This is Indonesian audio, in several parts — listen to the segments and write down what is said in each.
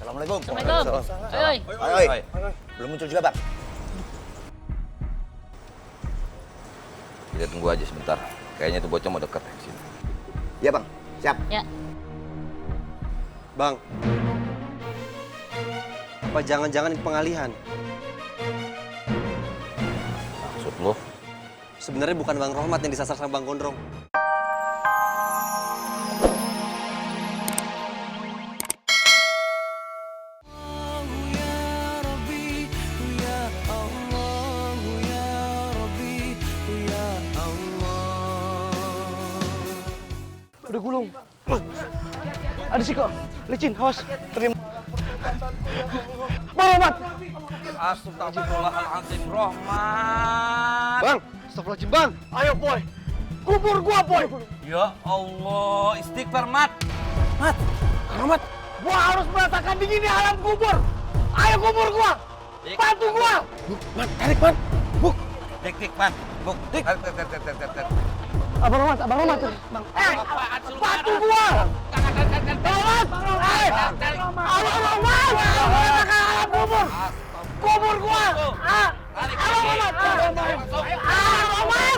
Assalamualaikum. Assalamualaikum. Ayo. Oi. Belum muncul juga, Bang. Kita tunggu aja sebentar. Kayaknya itu bocah mau dekat di sini. Iya, Bang. Siap. Ya. Bang, apa jangan-jangan ini pengalihan? Maksud lo? Sebenarnya bukan Bang Rohmat yang disasar sama Bang Gondrong. Udah gulung. Ada sih kok. Licin, awas. Terima. Bang Rohmat. Astagfirullahaladzim, Rohmat. Bang, astagfirullahaladzim, Bang. Ayo, Boy. Kubur gua, Boy. Ya Allah, istighfar, Mat. Mat, Rohmat. Gua harus merasakan dinginnya alam kubur. Ayo kubur gua. Bantu gua. Man, tarik, Man. Buk. Dik, Man. Buk. Tarik. Abang Rohmat. Bang. Bantu gua. Rohmat. Abang Rohmat. Merasakan alam kubur. Kubur gua. Abang Rohmat. Rohmat.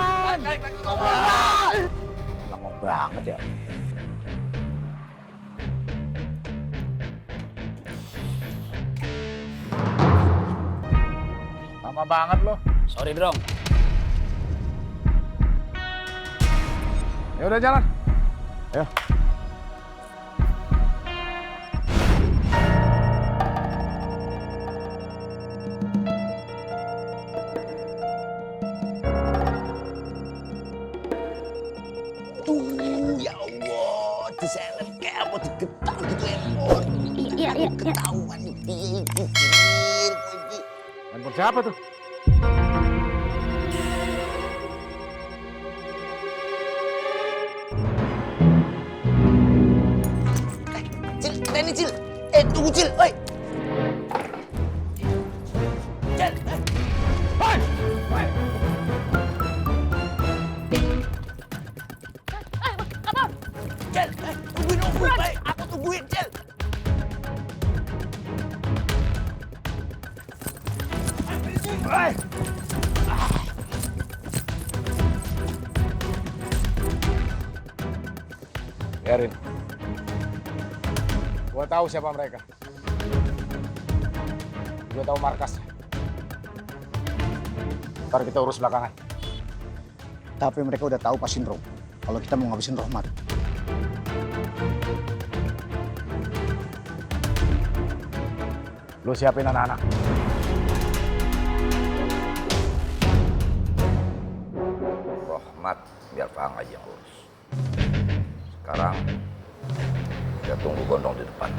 Lama banget ya. Lama banget lo. Sorry, Drong. Ya udah jalan. Ayo. Ya Allah, diseret kayak apa digetak gitu handphone. Iya. Ketahuan dia itu. Handphone siapa tuh? Cil, ini Cil. Tunggu Cil, oi. Cil, Cil, tungguin. Aku tungguin, Cil. Biarin. Gua tahu siapa mereka. Gua tahu markasnya. Ntar kita urus belakangan. Tapi mereka udah tahu Pak Sindro kalau kita mau ngabisin Rohmat. Lu siapin anak-anak. Rohmat, biar Fahang aja yang urus. Sekarang, kita tunggu Gondrong di depan.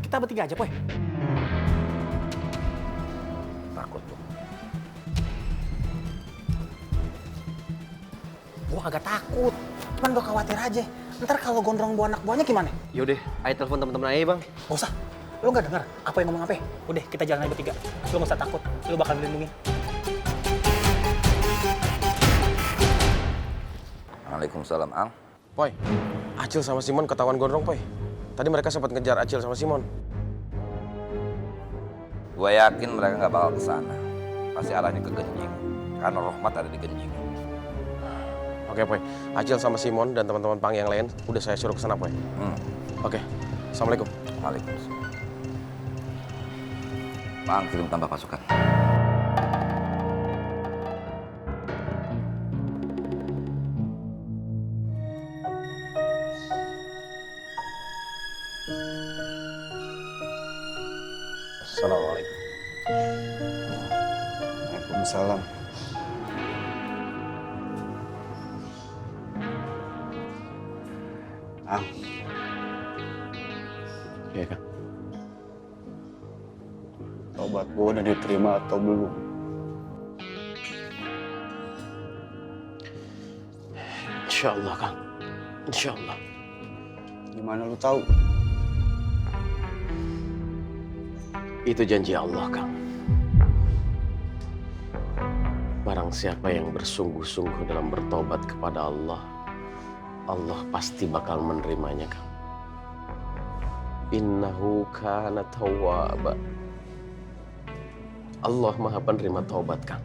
Kita bertiga aja, Boy. Takut tuh. Gua agak takut. Cuman gua khawatir aja. Ntar kalau Gondrong bawa anak buahnya gimana? Yaudah, ayo telepon teman-teman aja, Bang. Gak usah. Lu gak dengar apa yang ngomong apa? Udah, kita jalan aja bertiga. Lu gak usah takut. Lu bakal dilindungin. Waalaikumsalam, Ang. Poy, Acil sama Simon ketahuan Gondrong, Poy. Tadi mereka sempat ngejar Acil sama Simon. Gua yakin mereka nggak bakal kesana. Pasti arahnya ke Genjing. Karena Rohmat ada di Genjing. Oke, Poy. Acil sama Simon dan teman-teman Pang yang lain udah saya suruh ke sana, Poy. Oke. Assalamualaikum. Waalaikumsalam. Bang, kirim tambah pasukan. Assalamualaikum. Waalaikumsalam. Iya, Kang. Tobat gua udah diterima atau belum? Insya Allah, Kang. Insya Allah. Gimana lu tahu? Itu janji Allah, Kang. Barang siapa yang bersungguh-sungguh dalam bertobat kepada Allah, Allah pasti bakal menerimanya, Kang. Innahu kana tawwaba. Allah Maha Penerima taubat, Kang.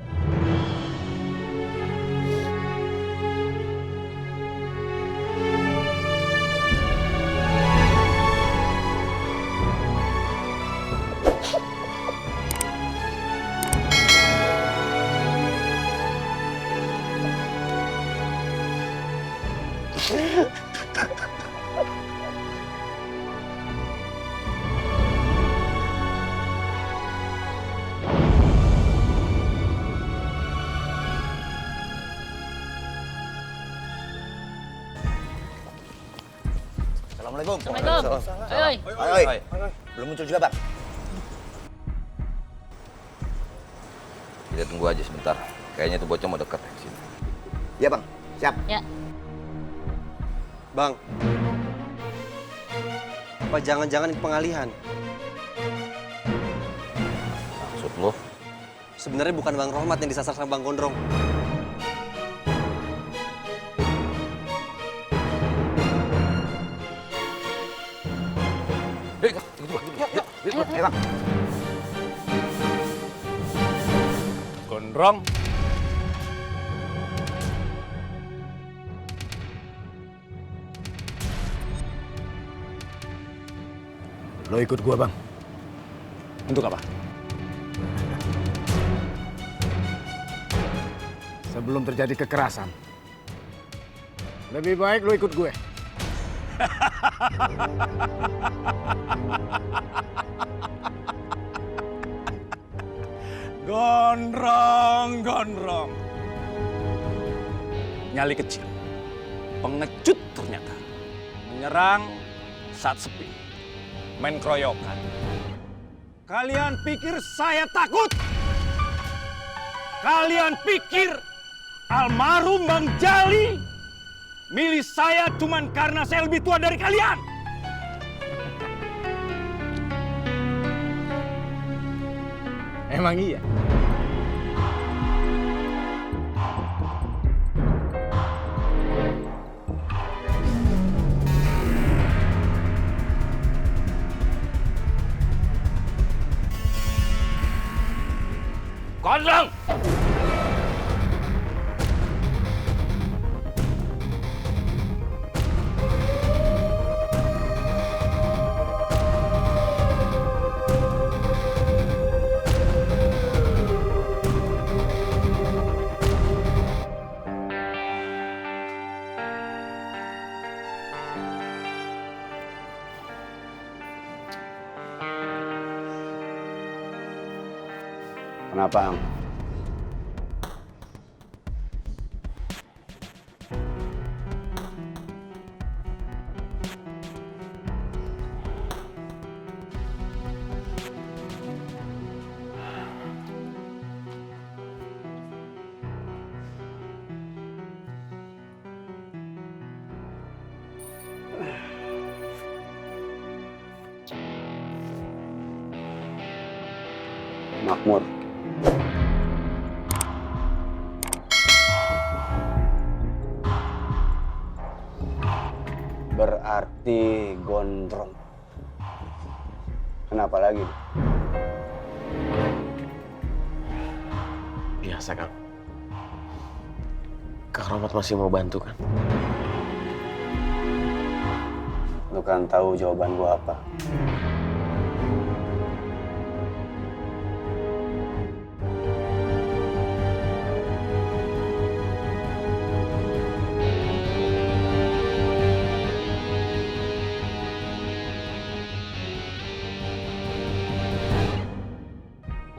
Assalamualaikum. Assalamualaikum. Oi. Belum muncul juga, Bang. Kita tunggu aja sebentar. Kayaknya tuh bocah mau dekat ke sini. Iya, Bang. Siap. Ya. Bang. Apa jangan-jangan ini pengalihan? Maksud lo? Sebenarnya bukan Bang Rohmat yang disasar sama Bang Gondrong. Bang. Gondrong. Lo ikut gua, Bang. Untuk apa? Sebelum terjadi kekerasan, lebih baik lo ikut gue. Gondrong. Nyali kecil. Pengecut ternyata. Menyerang saat sepi. Main keroyokan. Kalian pikir saya takut? Kalian pikir almarhum Bang Jali milih saya cuman karena saya lebih tua dari kalian? Emang iya? Gondrong! Kenapa, Ang? Makmur. Berarti Gondrong. Kenapa lagi? Biasa, Kang. Kang Rohmat masih mau bantu, kan? Lu kan tahu jawaban gua apa.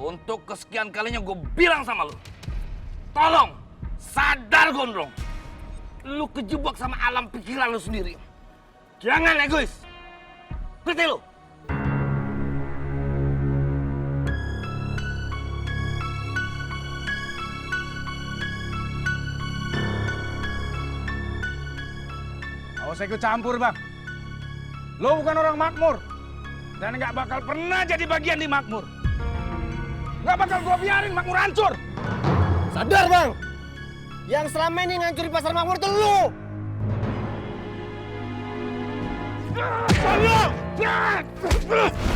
Untuk kesekian kalinya gue bilang sama lu. Tolong, sadar Gondrong. Lu kejebak sama alam pikiran lu sendiri. Jangan egois. Ngerti lu? Gak usah ikut campur, Bang. Lo bukan orang makmur. Dan nggak bakal pernah jadi bagian di makmur. Nggak bakal gua biarin makmur hancur. Sadar, Bang! Yang selama ini ngancurin pasar makmur itu lu! Solo! Ah!